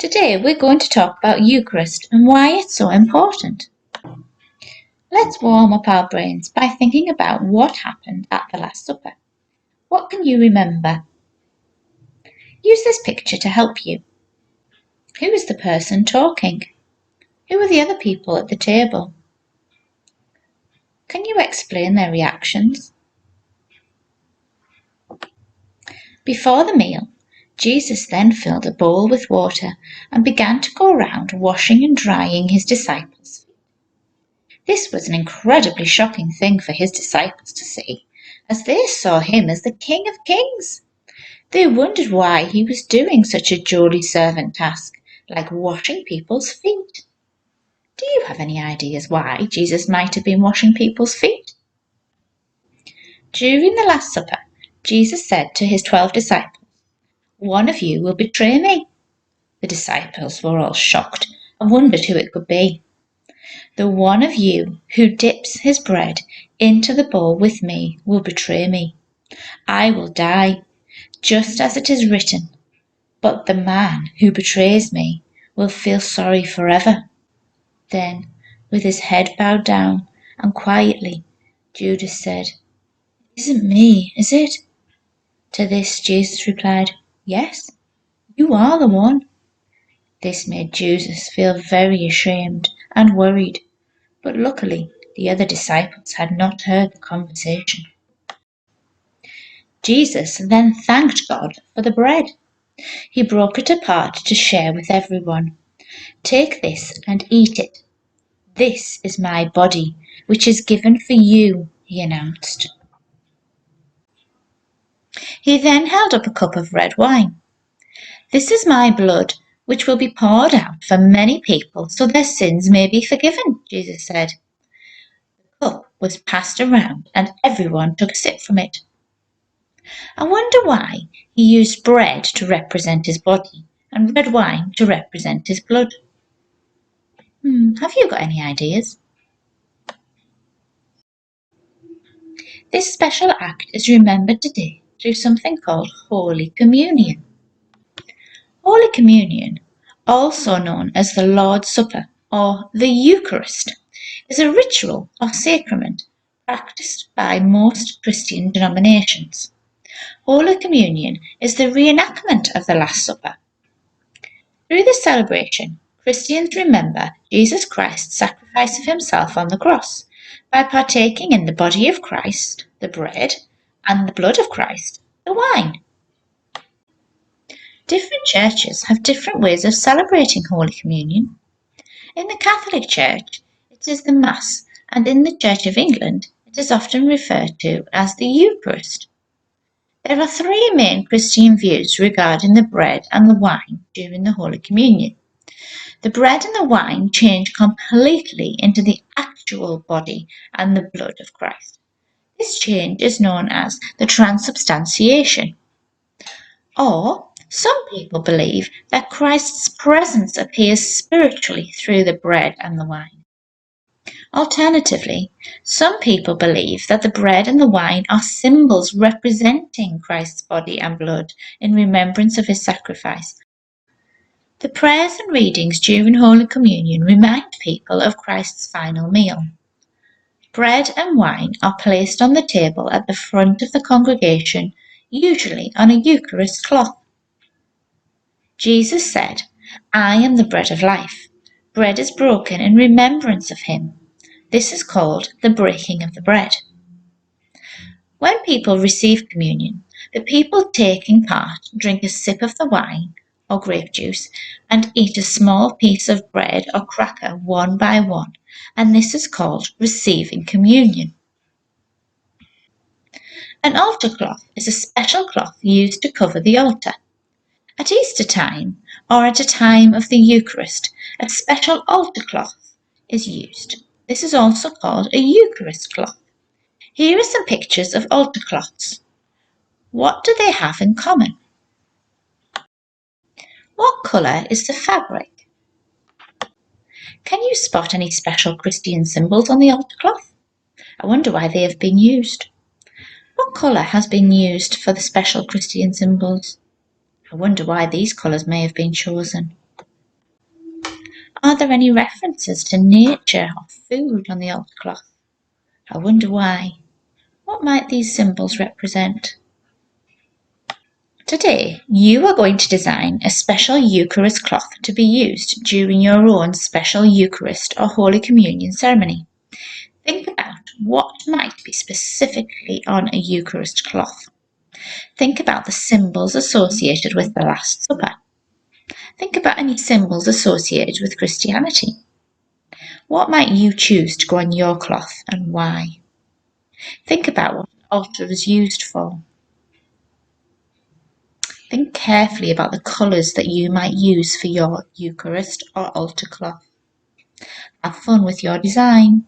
Today we're going to talk about Eucharist and why it's so important. Let's warm up our brains by thinking about what happened at the Last Supper. What can you remember? Use this picture to help you. Who is the person talking? Who are the other people at the table? Can you explain their reactions? Before the meal, Jesus then filled a bowl with water and began to go around washing and drying his disciples' feet. This was an incredibly shocking thing for his disciples to see, as they saw him as the King of Kings. They wondered why he was doing such a jolly servant task, like washing people's feet. Do you have any ideas why Jesus might have been washing people's feet? During the Last Supper, Jesus said to his 12 disciples, "One of you will betray me." The disciples were all shocked and wondered who it could be. "The one of you who dips his bread into the bowl with me will betray me. I will die, just as it is written, but the man who betrays me will feel sorry forever." Then, with his head bowed down and quietly, Judas said, "It isn't me, is it?" To this Jesus replied, "Yes, you are the one." This made Judas feel very ashamed and worried, but luckily the other disciples had not heard the conversation. Jesus then thanked God for the bread. He broke it apart to share with everyone. "Take this and eat it. This is my body, which is given for you," he announced. He then held up a cup of red wine. "This is my blood, which will be poured out for many people so their sins may be forgiven," Jesus said. The cup was passed around and everyone took a sip from it. I wonder why he used bread to represent his body and red wine to represent his blood. Have you got any ideas? This special act is remembered today through something called Holy Communion. Holy Communion, also known as the Lord's Supper or the Eucharist, is a ritual or sacrament practiced by most Christian denominations. Holy Communion is the reenactment of the Last Supper. Through this celebration, Christians remember Jesus Christ's sacrifice of himself on the cross by partaking in the body of Christ, the bread, and the blood of Christ, the wine. Different churches have different ways of celebrating Holy Communion. In the Catholic Church, it is the Mass, and in the Church of England, it is often referred to as the Eucharist. There are three main Christian views regarding the bread and the wine during the Holy Communion. The bread and the wine change completely into the actual body and the blood of Christ. This change is known as the Transubstantiation. Or, some people believe that Christ's presence appears spiritually through the bread and the wine. Alternatively, some people believe that the bread and the wine are symbols representing Christ's body and blood in remembrance of his sacrifice. The prayers and readings during Holy Communion remind people of Christ's final meal. Bread and wine are placed on the table at the front of the congregation, usually on a Eucharist cloth. Jesus said, "I am the bread of life. Bread is broken in remembrance of him." This is called the breaking of the bread. When people receive communion, the people taking part drink a sip of the wine or grape juice and eat a small piece of bread or cracker one by one, and this is called receiving communion. An altar cloth is a special cloth used to cover the altar. At Easter time, or at a time of the Eucharist, a special altar cloth is used. This is also called a Eucharist cloth. Here are some pictures of altar cloths. What do they have in common? What colour is the fabric? Can you spot any special Christian symbols on the altar cloth? I wonder why they have been used. What colour has been used for the special Christian symbols? I wonder why these colours may have been chosen. Are there any references to nature or food on the altar cloth? I wonder why. What might these symbols represent? Today, you are going to design a special Eucharist cloth to be used during your own special Eucharist or Holy Communion ceremony. Think about what might be specifically on a Eucharist cloth. Think about the symbols associated with the Last Supper. Think about any symbols associated with Christianity. What might you choose to go on your cloth and why? Think about what an altar is used for. Think carefully about the colours that you might use for your Eucharist or altar cloth. Have fun with your design.